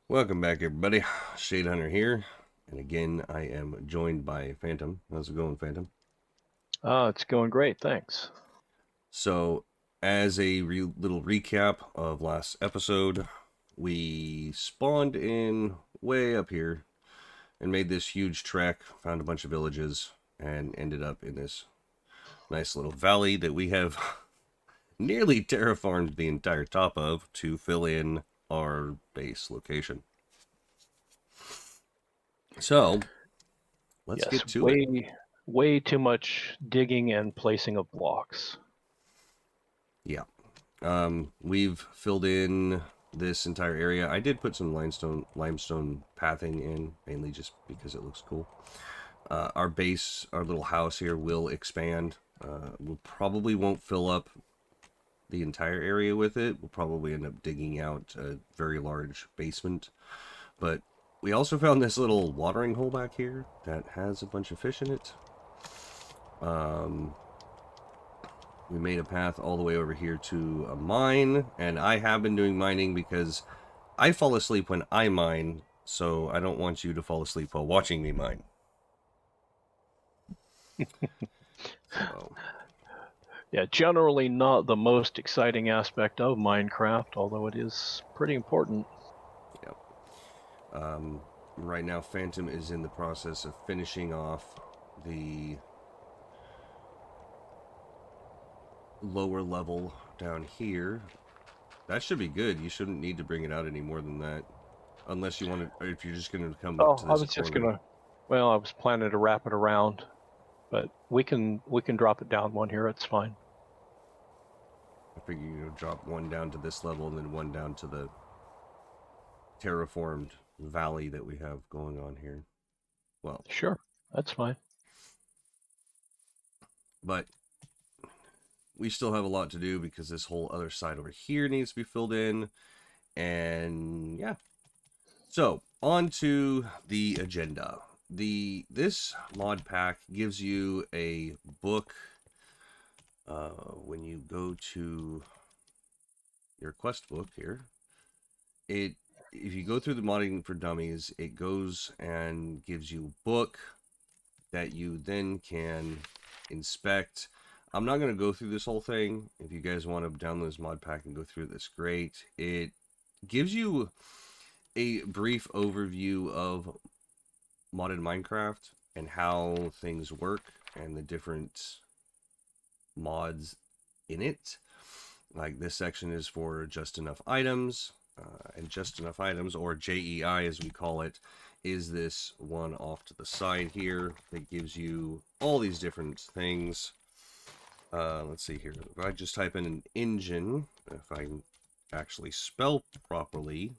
Welcome back, everybody. Shade Hunter here, and again, I am joined by Phantom. How's it going, Phantom? It's going great, thanks. So, as a little recap of last episode, we spawned in way up here and made this huge trek, found a bunch of villages, and ended up in this nice little valley that we have nearly terraformed the entire top of to fill in our base location. So, let's get to it. Way too much digging and placing of blocks. Yeah. We've filled in this entire area. I did put some limestone pathing in, mainly just because it looks cool. Our base, our little house here will expand. We probably won't fill up the entire area with it. We'll probably end up digging out a very large basement. But we also found this little watering hole back here that has a bunch of fish in it. We made a path all the way over here to a mine, and I have been doing mining because I fall asleep when I mine, so I don't want you to fall asleep while watching me mine. So. Yeah, generally not the most exciting aspect of Minecraft, although it is pretty important. Yep. Right now, Phantom is in the process of finishing off the lower level down here. That should be good. You shouldn't need to bring it out any more than that, unless you want to. If you're just going to come up to this I was just gonna. Well, I was planning to wrap it around, but we can drop it down one here. It's fine. I figure you drop one down to this level and then one down to the terraformed valley that we have going on here. Well, sure, that's fine. But we still have a lot to do because this whole other side over here needs to be filled in. And yeah. So, on to the agenda. This mod pack gives you a book when you go to your quest book here. If you go through the modding for dummies, it goes and gives you a book that you then can inspect. I'm not going to go through this whole thing. If you guys want to download this mod pack and go through this, great. It gives you a brief overview of modded Minecraft and how things work and the different mods in it. Like this section is for just enough items, and just enough items, or JEI as we call it, is this one off to the side here that gives you all these different things. Let's see here. If I just type in an engine, if I can actually spell properly,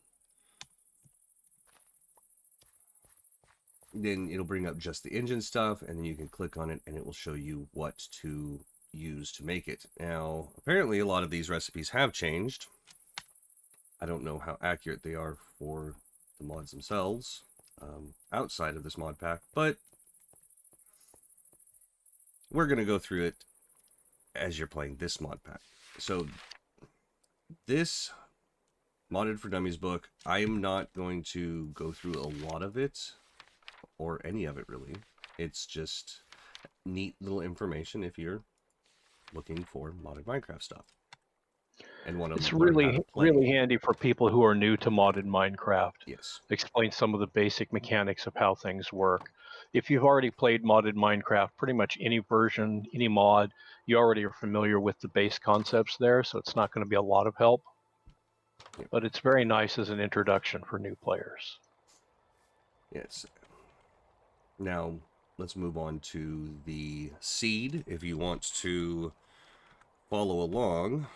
then it'll bring up just the engine stuff, and then you can click on it and it will show you what to use to make it. Now, apparently a lot of these recipes have changed. I don't know how accurate they are for the mods themselves outside of this mod pack, but we're going to go through it as you're playing this mod pack. So this Modded for Dummies book, I am not going to go through a lot of it, or any of it really. It's just neat little information if you're looking for modded Minecraft stuff and want to It's learn how to play. really handy for people who are new to modded Minecraft. Yes. Explain some of the basic mechanics of how things work. If you've already played modded Minecraft, pretty much any version, any mod, you already are familiar with the base concepts there, so it's not going to be a lot of help. Yep. But it's very nice as an introduction for new players. Yes. Now, let's move on to the seed. If you want to follow along,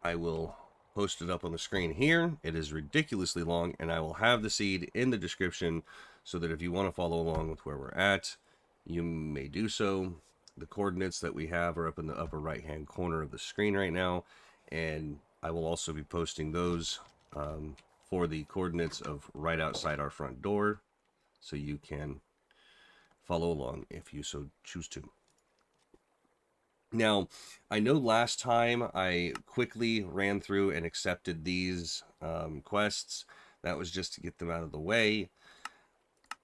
I will post it up on the screen here. It is ridiculously long, and I will have the seed in the description so that if you want to follow along with where we're at, you may do so. The coordinates that we have are up in the upper right hand corner of the screen right now, and I will also be posting those for the coordinates of right outside our front door. so you can follow along if you so choose to. Now, I know last time I quickly ran through and accepted these quests. That was just to get them out of the way.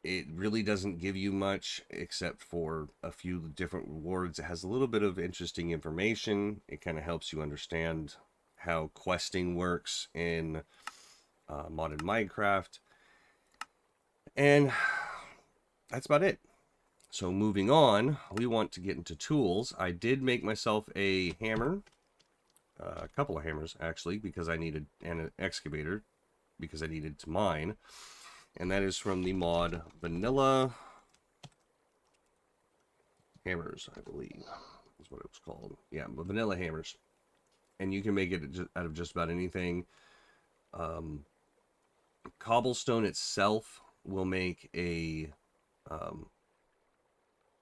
It really doesn't give you much except for a few different rewards. It has a little bit of interesting information. It kind of helps you understand how questing works in modded Minecraft. And that's about it. So moving on, we want to get into tools. I did make myself a hammer, a couple of hammers actually, because I needed an excavator, because I needed to mine. And that is from the mod Vanilla Hammers, I believe is what it was called. Yeah, Vanilla Hammers. And you can make it out of just about anything. Cobblestone itself will make a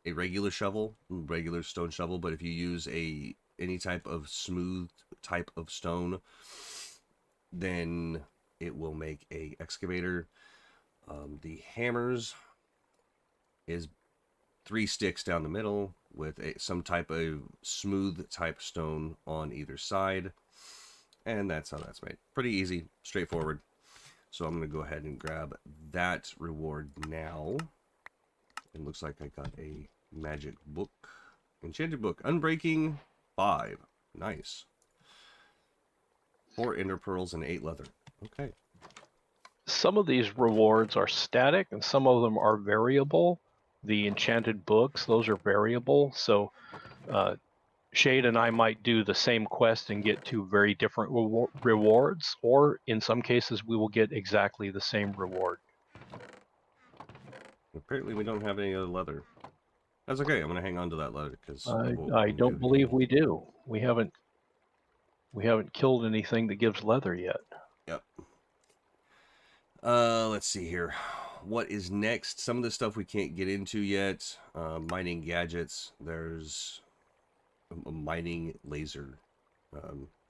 regular shovel, regular stone shovel, but if you use any type of smooth type of stone, then it will make a excavator. The hammers is 3 sticks down the middle with some type of smooth type stone on either side, and that's how that's made. Pretty easy, straightforward. So I'm going to go ahead and grab that reward now. It looks like I got a magic book. Enchanted book. Unbreaking 5. Nice. 4 ender pearls and 8 leather. Okay. Some of these rewards are static and some of them are variable. The enchanted books, those are variable. So Shade and I might do the same quest and get 2 very different rewards, or in some cases we will get exactly the same reward. Apparently we don't have any other leather. That's okay. I'm going to hang on to that leather because I don't believe we do. We haven't killed anything that gives leather yet. Yep. Let's see here. What is next? Some of the stuff we can't get into yet. Mining gadgets. There's a mining laser.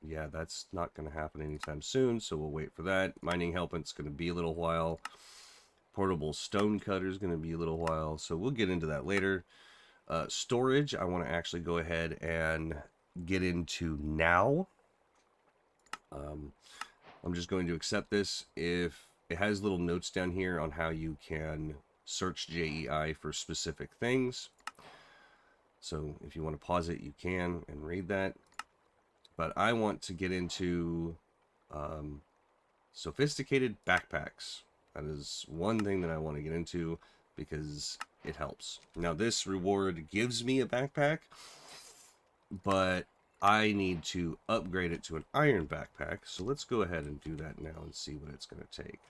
Yeah, that's not going to happen anytime soon, so we'll wait for that. Mining helpant's going to be a little while. Portable stone cutter is going to be a little while, so we'll get into that later. Storage, I want to actually go ahead and get into now. I'm just going to accept this. If it has little notes down here on how you can search JEI for specific things. So if you want to pause it, you can and read that. But I want to get into sophisticated backpacks. That is one thing that I want to get into because it helps. Now this reward gives me a backpack, but I need to upgrade it to an iron backpack. So let's go ahead and do that now and see what it's going to take.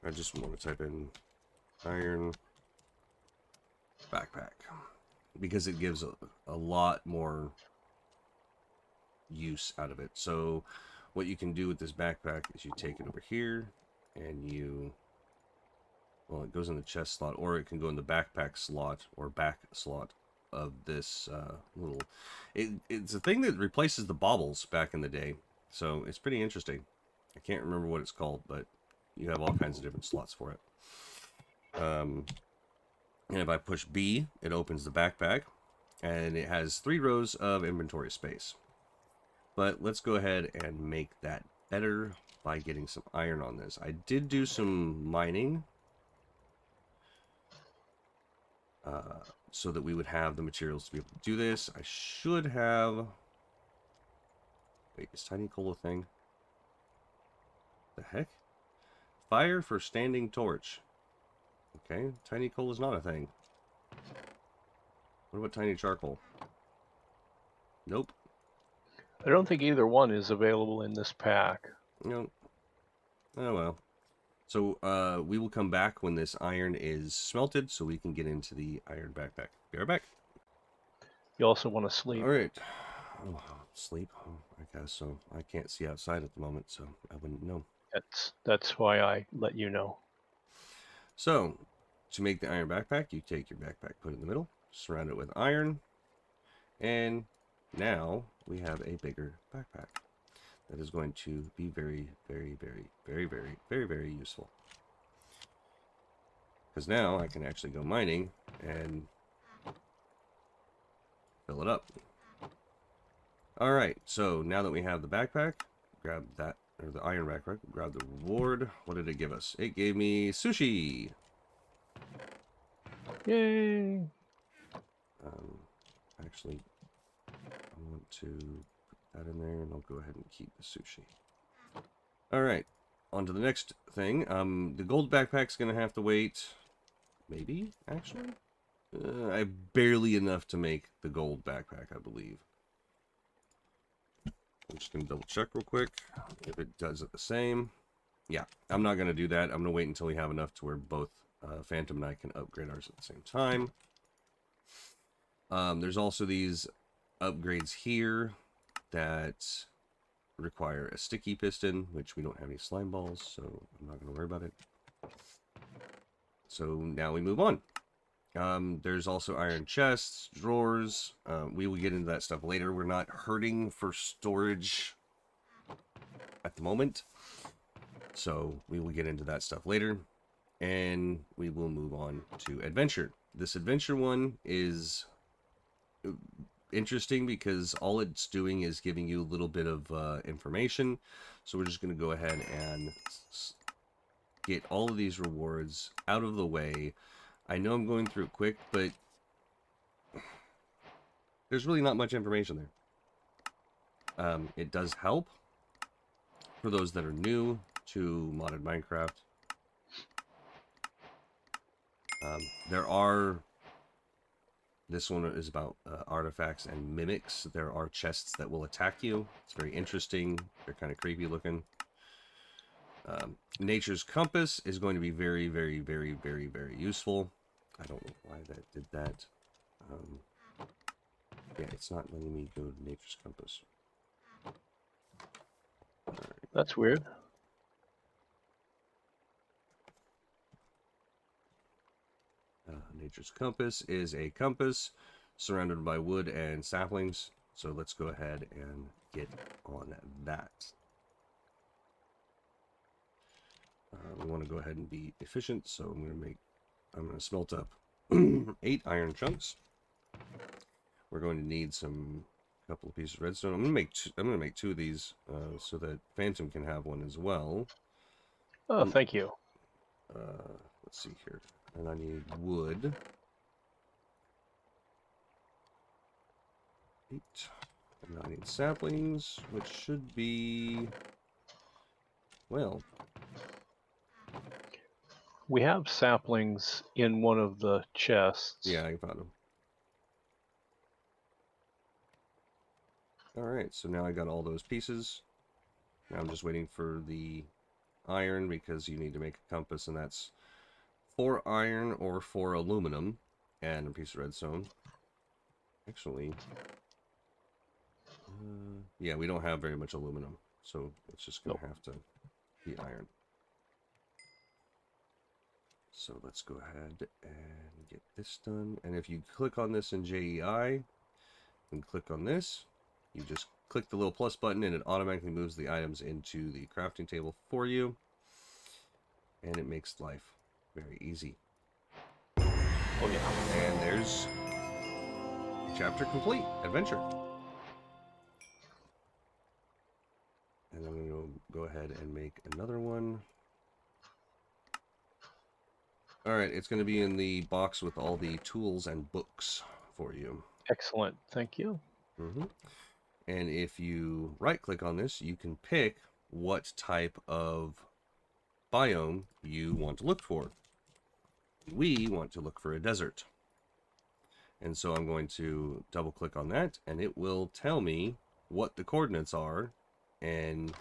I just want to type in iron backpack because it gives a lot more use out of it. So what you can do with this backpack is you take it over here and you, well, it goes in the chest slot, or it can go in the backpack slot or back slot of this little, it's a thing that replaces the baubles back in the day. So it's pretty interesting. I can't remember what it's called, but you have all kinds of different slots for it. And if I push B, it opens the backpack, and it has 3 rows of inventory space. But let's go ahead and make that better by getting some iron on this. I did do some mining so that we would have the materials to be able to do this. I should have... Wait, is Tiny Coal a thing? The heck? Fire for standing torch. Okay, Tiny Coal is not a thing. What about Tiny Charcoal? Nope. I don't think either one is available in this pack. Nope. Oh well. So we will come back when this iron is smelted so we can get into the iron backpack. Be right back. You also want to sleep. Alright. Oh, sleep? Oh, I guess so. I can't see outside at the moment, so I wouldn't know. That's why I let you know. So, to make the iron backpack, you take your backpack, put it in the middle, surround it with iron, and now we have a bigger backpack. that is going to be very, very, very, very, very, very, very useful. Because now I can actually go mining and fill it up. Alright, so now that we have the backpack, grab that, or the iron backpack, grab the reward. What did it give us? It gave me sushi! Yay! Actually, I want to put that in there, and I'll go ahead and keep the sushi. Alright, on to the next thing. The gold backpack's going to have to wait, maybe, actually? I have barely enough to make the gold backpack, I believe. I'm just going to double check real quick if it does it the same. Yeah, I'm not going to do that. I'm going to wait until we have enough to where both Phantom and I can upgrade ours at the same time. There's also these upgrades here that require a sticky piston, which we don't have any slime balls, so I'm not going to worry about it. So now we move on. There's also iron chests, drawers. We will get into that stuff later. We're not hurting for storage at the moment, so we will get into that stuff later. And we will move on to adventure. This adventure one is interesting because all it's doing is giving you a little bit of information. So we're just going to go ahead and get all of these rewards out of the way. I know I'm going through it quick, but there's really not much information there. It does help for those that are new to modded Minecraft. This one is about artifacts and mimics. There are chests that will attack you. It's very interesting. They're kind of creepy looking. Nature's Compass is going to be very, very, very, very, very useful. I don't know why that did that. Yeah, it's not letting me go to Nature's Compass. Right. That's weird. Nature's Compass is a compass surrounded by wood and saplings. So let's go ahead and get on that. We want to go ahead and be efficient, so I'm going to smelt up 8 iron chunks. We're going to need a couple of pieces of redstone. I'm going to make 2 of these so that Phantom can have one as well. Oh, thank you. Let's see here. And I need wood. 8. And I need saplings, which should be, well, We have saplings in one of the chests. yeah, I found them. Alright, so now I got all those pieces. Now I'm just waiting for the iron because you need to make a compass, and that's 4 iron or 4 aluminum and a piece of redstone. Actually, yeah, we don't have very much aluminum, so it's just going to have to be iron. So let's go ahead and get this done. And if you click on this in JEI and click on this, you just click the little plus button and it automatically moves the items into the crafting table for you. And it makes life very easy. Oh yeah. And there's chapter complete, adventure. And I'm going to go ahead and make another one. Alright, it's going to be in the box with all the tools and books for you. Excellent, thank you. And if you right click on this, you can pick what type of biome you want to look for. We want to look for a desert. And so I'm going to double click on that, and it will tell me what the coordinates are and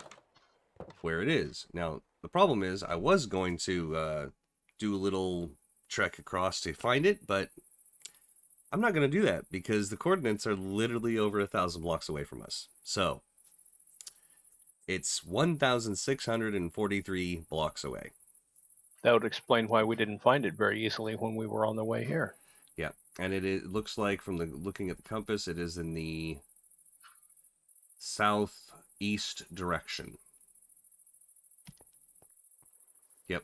where it is. Now, the problem is I was going to do a little trek across to find it, but I'm not going to do that because the coordinates are literally over 1,000 blocks away from us. So it's 1,643 blocks away. That would explain why we didn't find it very easily when we were on the way here. Yeah, and it looks like from looking at the compass, it is in the southeast east direction. Yep.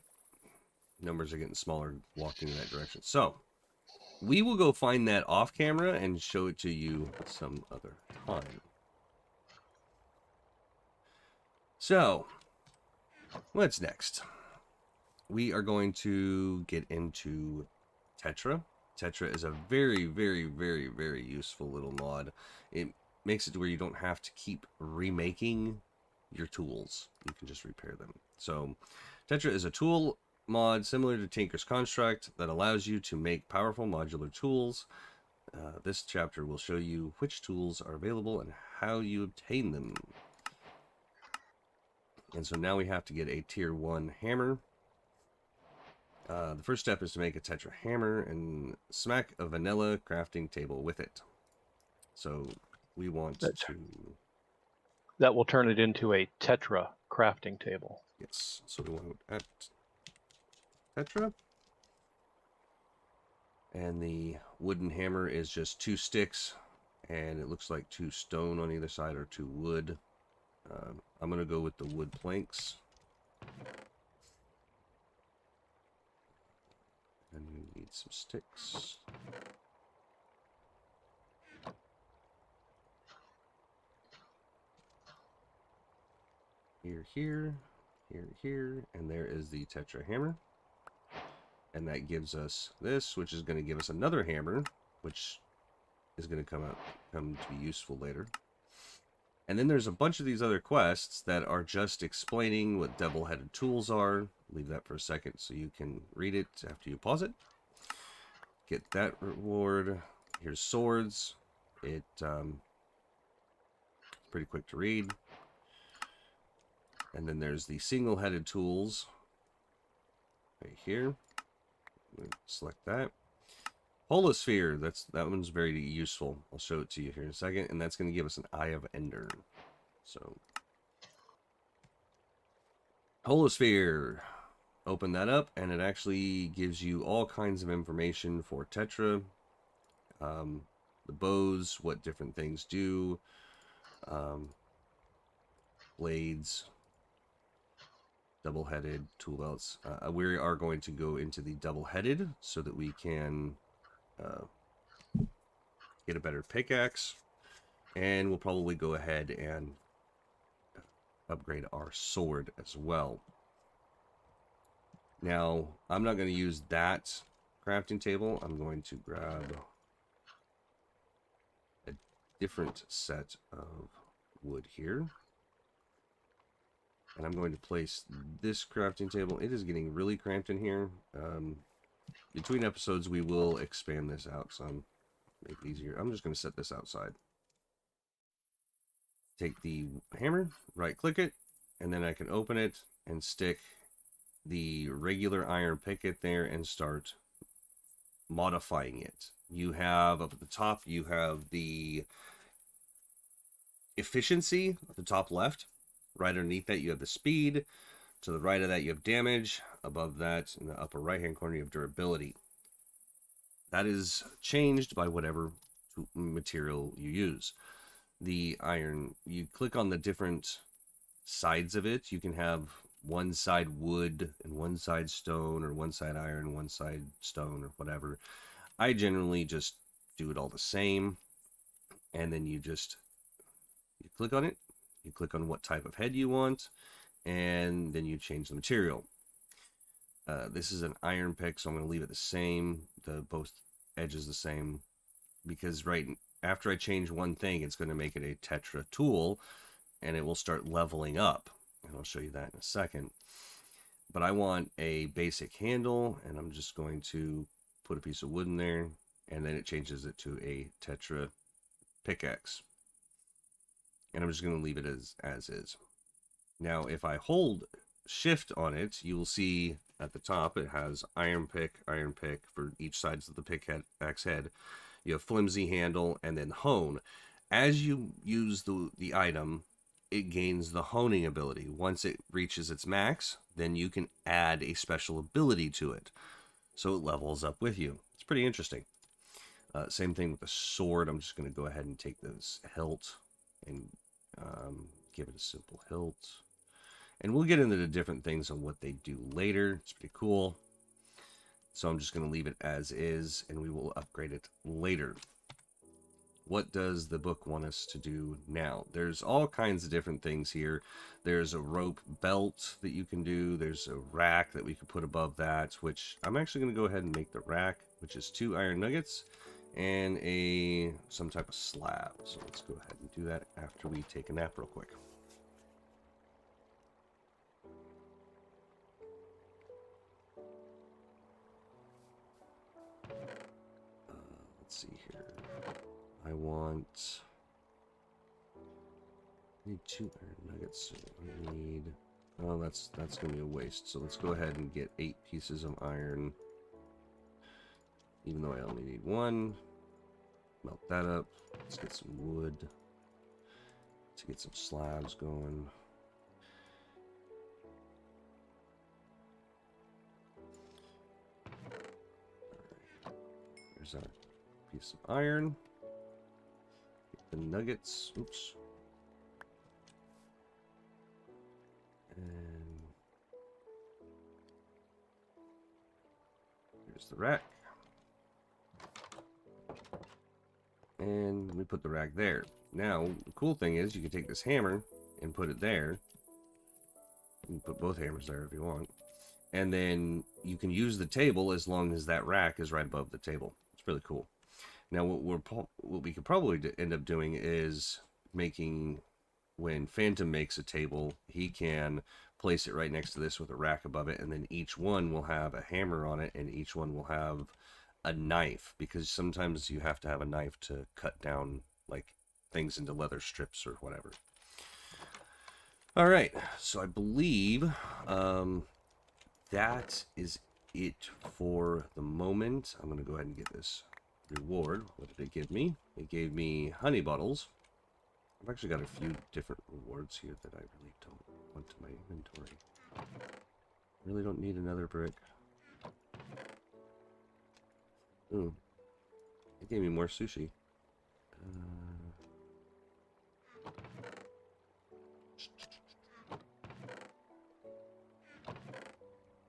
Numbers are getting smaller walking in that direction. So, we will go find that off camera and show it to you some other time. So, what's next? We are going to get into Tetra. Tetra is a very, very, very, very useful little mod. It makes it to where you don't have to keep remaking your tools. You can just repair them. So, Tetra is a tool mod similar to Tinker's Construct that allows you to make powerful modular tools. This chapter will show you which tools are available and how you obtain them. And so now we have to get a tier 1 hammer. The first step is to make a Tetra hammer and smack a vanilla crafting table with it. So we want to... That will turn it into a Tetra crafting table. Yes, so we want to add Tetra. And the wooden hammer is just 2 sticks, and it looks like 2 stone on either side or 2 wood. I'm going to go with the wood planks. And we need some sticks. Here, here, here, here, and there is the Tetra hammer. And that gives us this, which is going to give us another hammer, which is going to come to be useful later. And then there's a bunch of these other quests that are just explaining what double-headed tools are. Leave that for a second so you can read it after you pause it. Get that reward. Here's swords. It's pretty quick to read. And then there's the single-headed tools right here. Select that. Holosphere, that one's very useful. I'll show it to you here in a second, and that's going to give us an Eye of Ender. So, Holosphere. Open that up, and it actually gives you all kinds of information for Tetra. The bows, what different things do. Blades. Double-headed tool belts. We are going to go into the double-headed so that we can get a better pickaxe, and we'll probably go ahead and upgrade our sword as well. Now, I'm not going to use that crafting table. I'm going to grab a different set of wood here. And I'm going to place this crafting table. It is getting really cramped in here. Between episodes, we will expand this out some. Make it easier. I'm just going to set this outside. Take the hammer, right click it, and then I can open it and stick the regular iron picket there and start modifying it. You have up at the top, you have the efficiency at the top left. Right underneath that, you have the speed. To the right of that, you have damage. Above that, in the upper right-hand corner, you have durability. That is changed by whatever material you use. The iron, you click on the different sides of it. You can have one side wood and one side stone, or one side iron, one side stone, or whatever. I generally just do it all the same. And then you click on it. You click on what type of head you want, and then you change the material. This is an iron pick, so I'm going to leave it the same, both edges the same, because right after I change one thing, it's going to make it a Tetra tool, and it will start leveling up. And I'll show you that in a second. But I want a basic handle, and I'm just going to put a piece of wood in there, and then it changes it to a Tetra pickaxe. And I'm just going to leave it as is. Now, if I hold shift on it, you will see at the top it has iron pick for each side of the pickaxe head. You have flimsy handle and then hone. As you use the item, it gains the honing ability. Once it reaches its max, then you can add a special ability to it. So it levels up with you. It's pretty interesting. Same thing with the sword. I'm just going to go ahead and take this hilt and give it a simple hilt. And we'll get into the different things on what they do later. It's pretty cool. So I'm just going to leave it as is, and we will upgrade it later. What does the book want us to do now? There's all kinds of different things here. There's a rope belt that you can do. There's a rack that we could put above that, which I'm actually going to go ahead and make the rack, which is 2 iron nuggets and some type of slab. So let's go ahead and do that after we take a nap real quick. Let's see here. I need 2 iron nuggets. So I need... Oh, that's going to be a waste. So let's go ahead and get 8 pieces of iron. Even though I only need 1. Melt that up. Let's get some wood to get some slabs going. Alright. There's our piece of iron. Get the nuggets. Oops. And here's the rack. And we put the rack there. Now, the cool thing is you can take this hammer and put it there. You can put both hammers there if you want. And then you can use the table as long as that rack is right above the table. It's really cool. Now, what we could probably end up doing is making, when Phantom makes a table, he can place it right next to this with a rack above it, and then each one will have a hammer on it, and each one will have a knife, because sometimes you have to have a knife to cut down like things into leather strips or whatever. All right, so I believe that is it for the moment. I'm going to go ahead and get this reward. What did it give me? It gave me honey bottles. I've actually got a few different rewards here that I really don't want to my inventory. Really don't need another brick. Ooh. It gave me more sushi.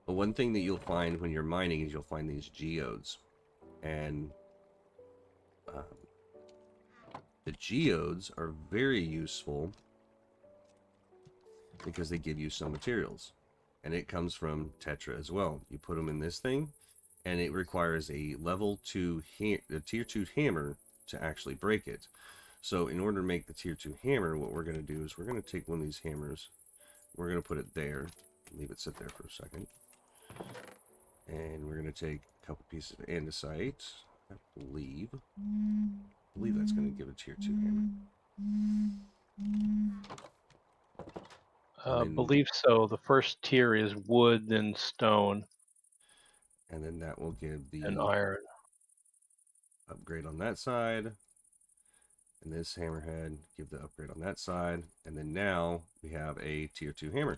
But one thing that you'll find when you're mining is you'll find these geodes. And the geodes are very useful because they give you some materials. And it comes from Tetra as well. You put them in this thing, and it requires a level 2, a tier 2 hammer to actually break it. So in order to make the tier 2 hammer, what we're going to do is we're going to take one of these hammers, we're going to put it there, leave it sit there for a second, and we're going to take a couple pieces of andesite. I believe that's going to give a tier 2 hammer. Believe so. The first tier is wood, then stone, and then that will give the and iron. Upgrade on that side. And this hammerhead, give the upgrade on that side. And then now we have a tier 2 hammer.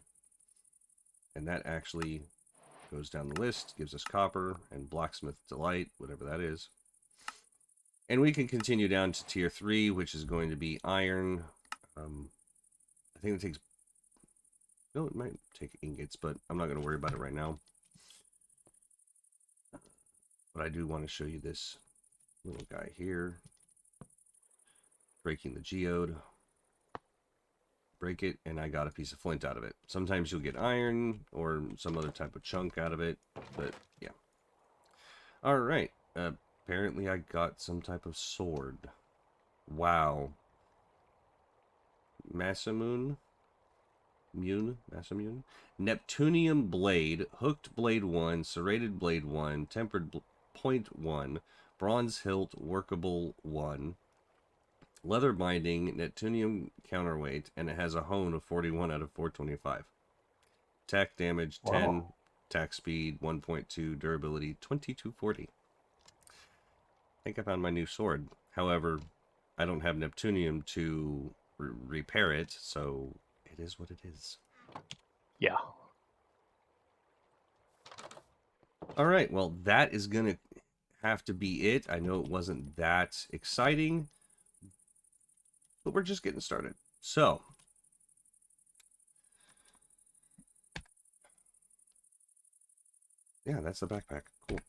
And that actually goes down the list, gives us copper and blacksmith delight, whatever that is. And we can continue down to tier 3, which is going to be iron. I think it takes... No, it might take ingots, but I'm not going to worry about it right now. But I do want to show you this little guy here. Breaking the geode. Break it, and I got a piece of flint out of it. Sometimes you'll get iron or some other type of chunk out of it, but yeah. Alright, apparently I got some type of sword. Wow. Masamune? Masamune? Neptunium blade, hooked blade 1, serrated blade 1, tempered point 1, bronze hilt, workable 1. Leather binding, Neptunium counterweight, and it has a hone of 41 out of 425. Attack damage 10, wow. Attack speed 1.2, durability 2240. I think I found my new sword. However, I don't have Neptunium to repair it, so it is what it is. Yeah. Alright, well, that is going to have to be it. I know it wasn't that exciting, but we're just getting started. So, Yeah, that's the backpack. Cool.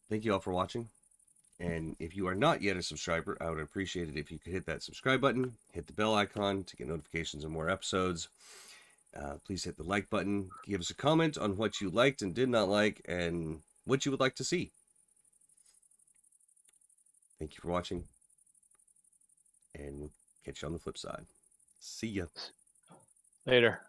Thank you all for watching. And if you are not yet a subscriber, I would appreciate it if you could hit that subscribe button, hit the bell icon to get notifications of more episodes. Please hit the like button. Give us a comment on what you liked and did not like and what you would like to see. Thank you for watching, and we'll catch you on the flip side. See ya. Later.